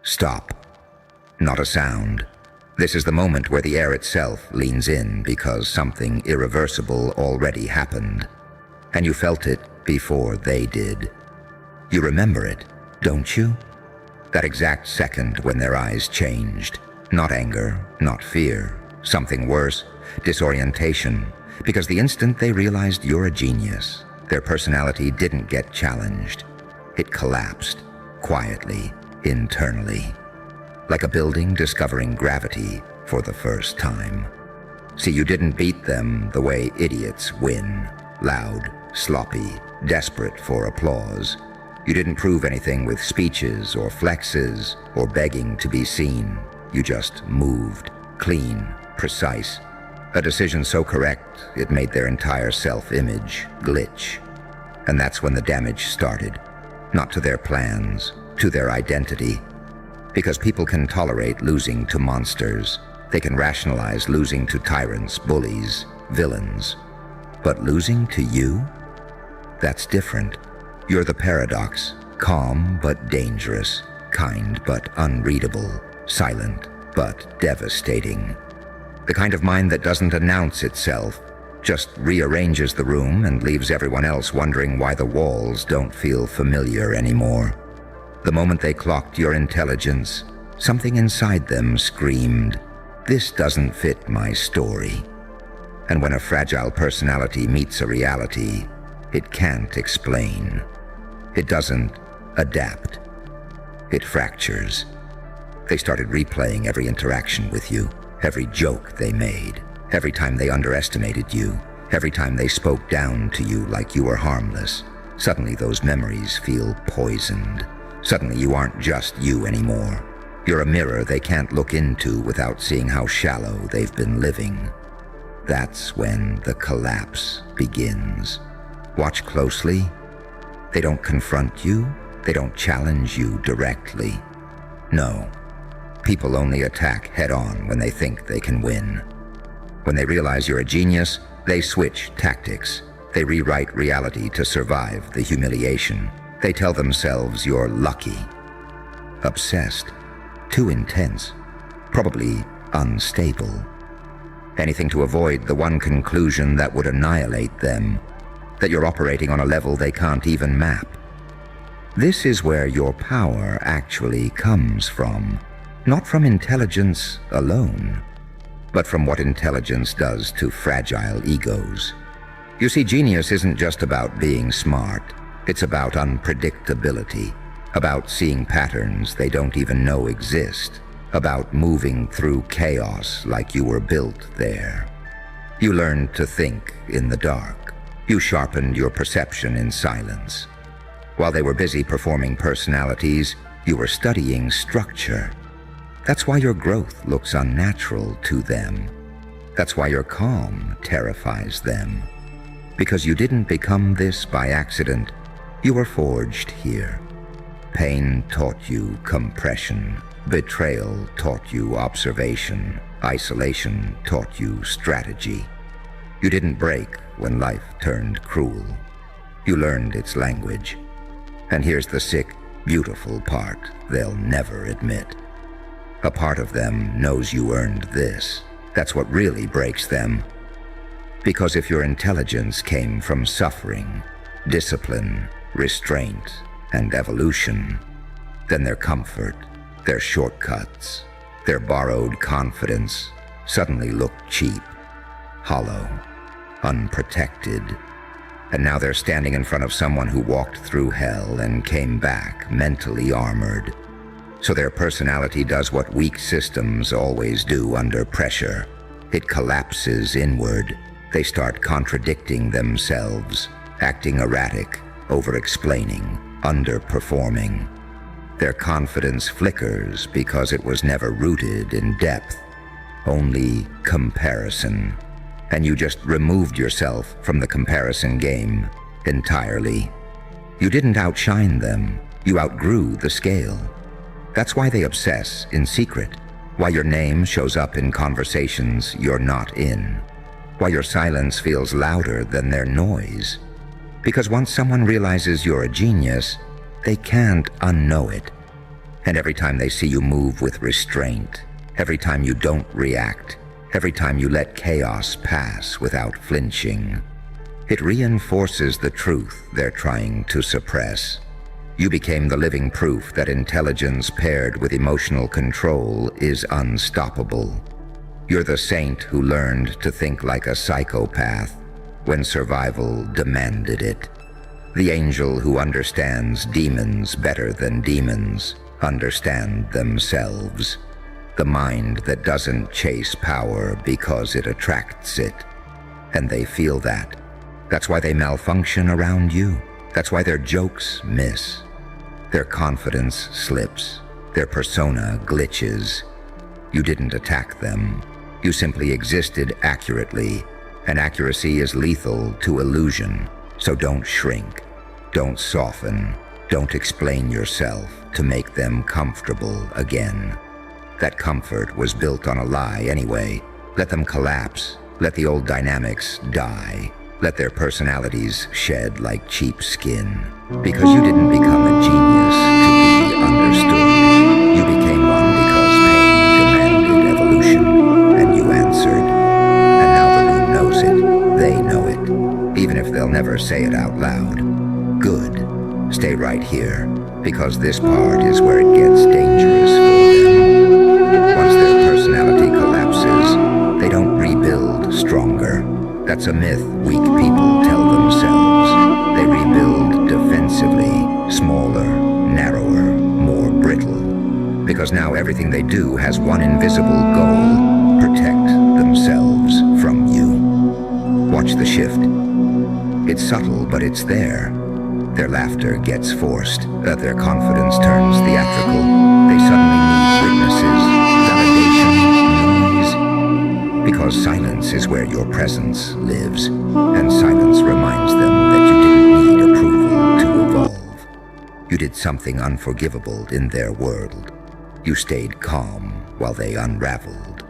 Stop. Not a sound. This is the moment where the air itself leans in because something irreversible already happened. And you felt it before they did. You remember it, don't you? That exact second when their eyes changed. Not anger, not fear. Something worse, disorientation. Because the instant they realized you're a genius, their personality didn't get challenged. It collapsed, quietly, internally. Like a building discovering gravity for the first time. See, you didn't beat them the way idiots win. Loud, sloppy, desperate for applause. You didn't prove anything with speeches or flexes or begging to be seen. You just moved, clean, precise. A decision so correct, it made their entire self-image glitch. And that's when the damage started. Not to their plans, to their identity. Because people can tolerate losing to monsters. They can rationalize losing to tyrants, bullies, villains. But losing to you? That's different. You're the paradox, calm but dangerous, kind but unreadable, silent but devastating. The kind of mind that doesn't announce itself, just rearranges the room and leaves everyone else wondering why the walls don't feel familiar anymore. The moment they clocked your intelligence, something inside them screamed, "This doesn't fit my story." And when a fragile personality meets a reality, it can't explain. It doesn't adapt. It fractures. They started replaying every interaction with you, every joke they made, every time they underestimated you, every time they spoke down to you like you were harmless. Suddenly those memories feel poisoned. Suddenly you aren't just you anymore. You're a mirror they can't look into without seeing how shallow they've been living. That's when the collapse begins. Watch closely. They don't confront you. They don't challenge you directly. No. People only attack head-on when they think they can win. When they realize you're a genius, they switch tactics. They rewrite reality to survive the humiliation. They tell themselves you're lucky, obsessed, too intense, probably unstable. Anything to avoid the one conclusion that would annihilate them, that you're operating on a level they can't even map. This is where your power actually comes from, not from intelligence alone, but from what intelligence does to fragile egos. You see, genius isn't just about being smart. It's about unpredictability, about seeing patterns they don't even know exist, about moving through chaos like you were built there. You learned to think in the dark. You sharpened your perception in silence. While they were busy performing personalities, you were studying structure. That's why your growth looks unnatural to them. That's why your calm terrifies them. Because you didn't become this by accident. You were forged here. Pain taught you compression. Betrayal taught you observation. Isolation taught you strategy. You didn't break when life turned cruel. You learned its language. And here's the sick, beautiful part they'll never admit. A part of them knows you earned this. That's what really breaks them. Because if your intelligence came from suffering, discipline, restraint, and evolution, then their comfort, their shortcuts, their borrowed confidence suddenly looked cheap, hollow, unprotected. And now they're standing in front of someone who walked through hell and came back mentally armored. So their personality does what weak systems always do under pressure. It collapses inward. They start contradicting themselves, acting erratic, over-explaining, underperforming. Their confidence flickers because it was never rooted in depth, only comparison. And you just removed yourself from the comparison game entirely. You didn't outshine them, you outgrew the scale. That's why they obsess in secret, why your name shows up in conversations you're not in, why your silence feels louder than their noise. Because once someone realizes you're a genius, they can't unknow it. And every time they see you move with restraint, every time you don't react, every time you let chaos pass without flinching, it reinforces the truth they're trying to suppress. You became the living proof that intelligence paired with emotional control is unstoppable. You're the saint who learned to think like a psychopath when survival demanded it. The angel who understands demons better than demons understand themselves. The mind that doesn't chase power because it attracts it. And they feel that. That's why they malfunction around you. That's why their jokes miss. Their confidence slips. Their persona glitches. You didn't attack them. You simply existed accurately, and accuracy is lethal to illusion. So don't shrink. Don't soften. Don't explain yourself to make them comfortable again. That comfort was built on a lie anyway. Let them collapse. Let the old dynamics die. Let their personalities shed like cheap skin. Because you didn't become a genius to be understood. You became one because pain demanded evolution, and you answered. And now the room knows it. They know it. Even if they'll never say it out loud. Good. Stay right here, because this part is where it gets dangerous for them. Once their personality collapses, they don't rebuild stronger. That's a myth weak people tell themselves. They rebuild defensively, smaller, narrower, more brittle. Because now everything they do has one invisible goal: protect themselves from you. Watch the shift. It's subtle, but it's there. Their laughter gets forced. Their confidence turns theatrical. They suddenly need witnesses, validation, noise. Because silence is where your presence lives, and silence reminds them that you didn't need approval to evolve. You did something unforgivable in their world. You stayed calm while they unraveled.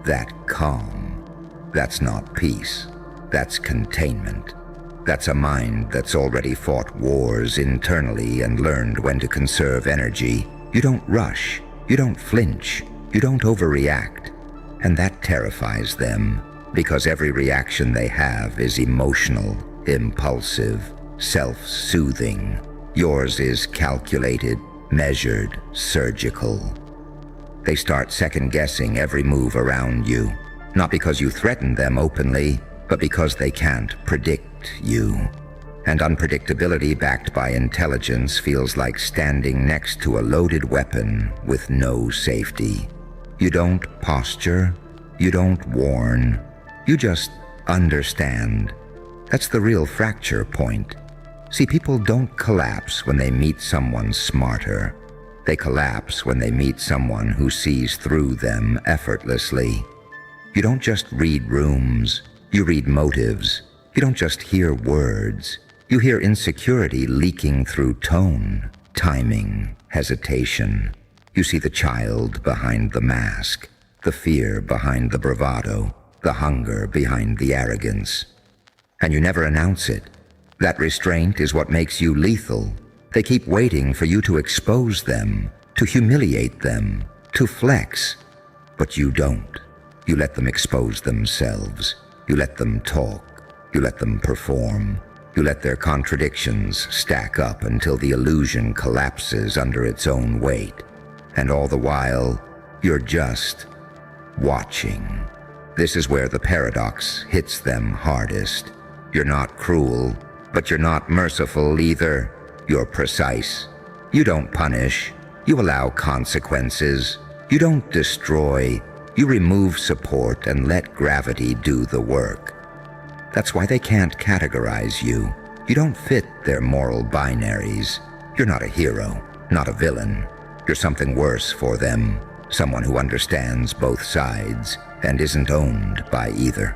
That calm, that's not peace. That's containment. That's a mind that's already fought wars internally and learned when to conserve energy. You don't rush. You don't flinch. You don't overreact. And that terrifies them, because every reaction they have is emotional, impulsive, self-soothing. Yours is calculated, measured, surgical. They start second-guessing every move around you, not because you threaten them openly, but because they can't predict you. And unpredictability backed by intelligence feels like standing next to a loaded weapon with no safety. You don't posture, you don't warn, you just understand. That's the real fracture point. See, people don't collapse when they meet someone smarter. They collapse when they meet someone who sees through them effortlessly. You don't just read rooms. You read motives. You don't just hear words. You hear insecurity leaking through tone, timing, hesitation. You see the child behind the mask, the fear behind the bravado, the hunger behind the arrogance. And you never announce it. That restraint is what makes you lethal. They keep waiting for you to expose them, to humiliate them, to flex. But you don't. You let them expose themselves. You let them talk. You let them perform. You let their contradictions stack up until the illusion collapses under its own weight. And all the while, you're just watching. This is where the paradox hits them hardest. You're not cruel, but you're not merciful either. You're precise. You don't punish. You allow consequences. You don't destroy. You remove support and let gravity do the work. That's why they can't categorize you. You don't fit their moral binaries. You're not a hero, not a villain. You're something worse for them, someone who understands both sides and isn't owned by either.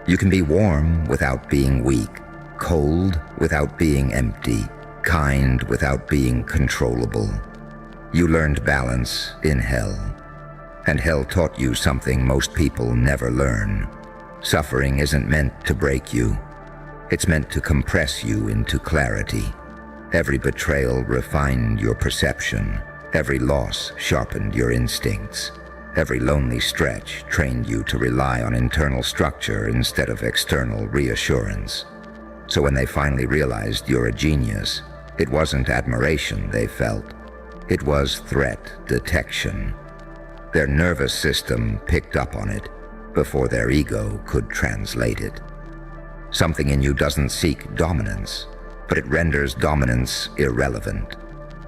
You can be warm without being weak, cold without being empty, kind without being controllable. You learned balance in hell. And hell taught you something most people never learn. Suffering isn't meant to break you. It's meant to compress you into clarity. Every betrayal refined your perception. Every loss sharpened your instincts. Every lonely stretch trained you to rely on internal structure instead of external reassurance. So when they finally realized you're a genius, it wasn't admiration they felt. It was threat detection. Their nervous system picked up on it before their ego could translate it. Something in you doesn't seek dominance, but it renders dominance irrelevant.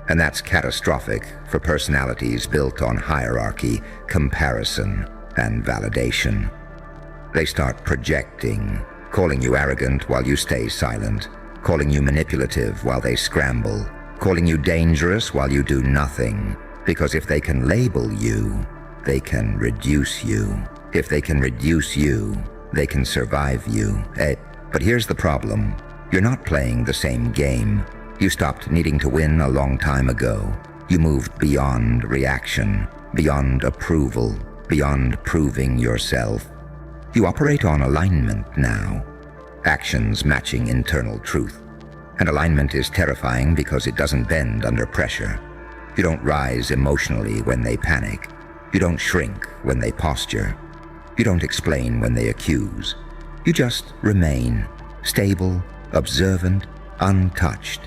And that's catastrophic for personalities built on hierarchy, comparison, and validation. They start projecting, calling you arrogant while you stay silent, calling you manipulative while they scramble, calling you dangerous while you do nothing. Because if they can label you, they can reduce you. If they can reduce you, they can survive you. But here's the problem. You're not playing the same game. You stopped needing to win a long time ago. You moved beyond reaction, beyond approval, beyond proving yourself. You operate on alignment now. Actions matching internal truth. And alignment is terrifying because it doesn't bend under pressure. You don't rise emotionally when they panic. You don't shrink when they posture. You don't explain when they accuse. You just remain, stable, observant, untouched.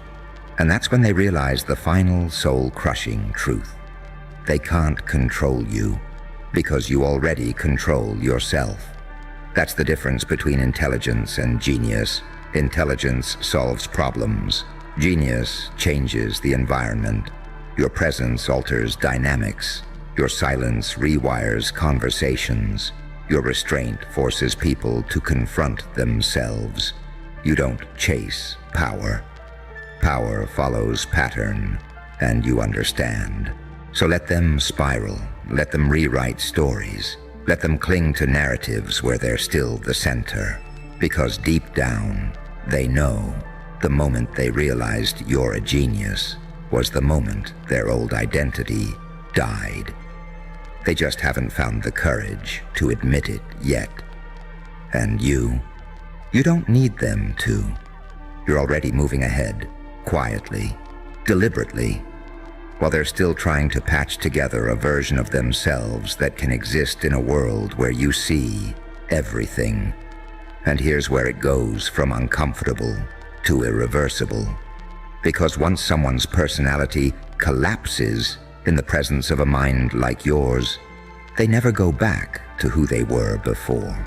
And that's when they realize the final soul-crushing truth. They can't control you because you already control yourself. That's the difference between intelligence and genius. Intelligence solves problems. Genius changes the environment. Your presence alters dynamics. Your silence rewires conversations. Your restraint forces people to confront themselves. You don't chase power. Power follows pattern, and you understand. So let them spiral. Let them rewrite stories. Let them cling to narratives where they're still the center. Because deep down, they know the moment they realized you're a genius was the moment their old identity died. They just haven't found the courage to admit it yet. And you don't need them to. You're already moving ahead, quietly, deliberately, while they're still trying to patch together a version of themselves that can exist in a world where you see everything. And here's where it goes from uncomfortable to irreversible. Because once someone's personality collapses in the presence of a mind like yours, they never go back to who they were before.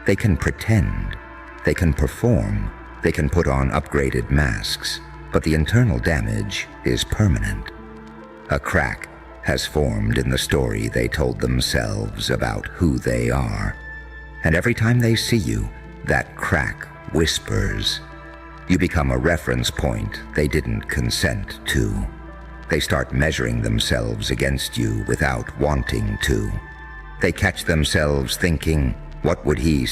They can pretend, they can perform, they can put on upgraded masks, but the internal damage is permanent. A crack has formed in the story they told themselves about who they are. And every time they see you, that crack whispers. You become a reference point they didn't consent to. They start measuring themselves against you without wanting to. They catch themselves thinking, what would he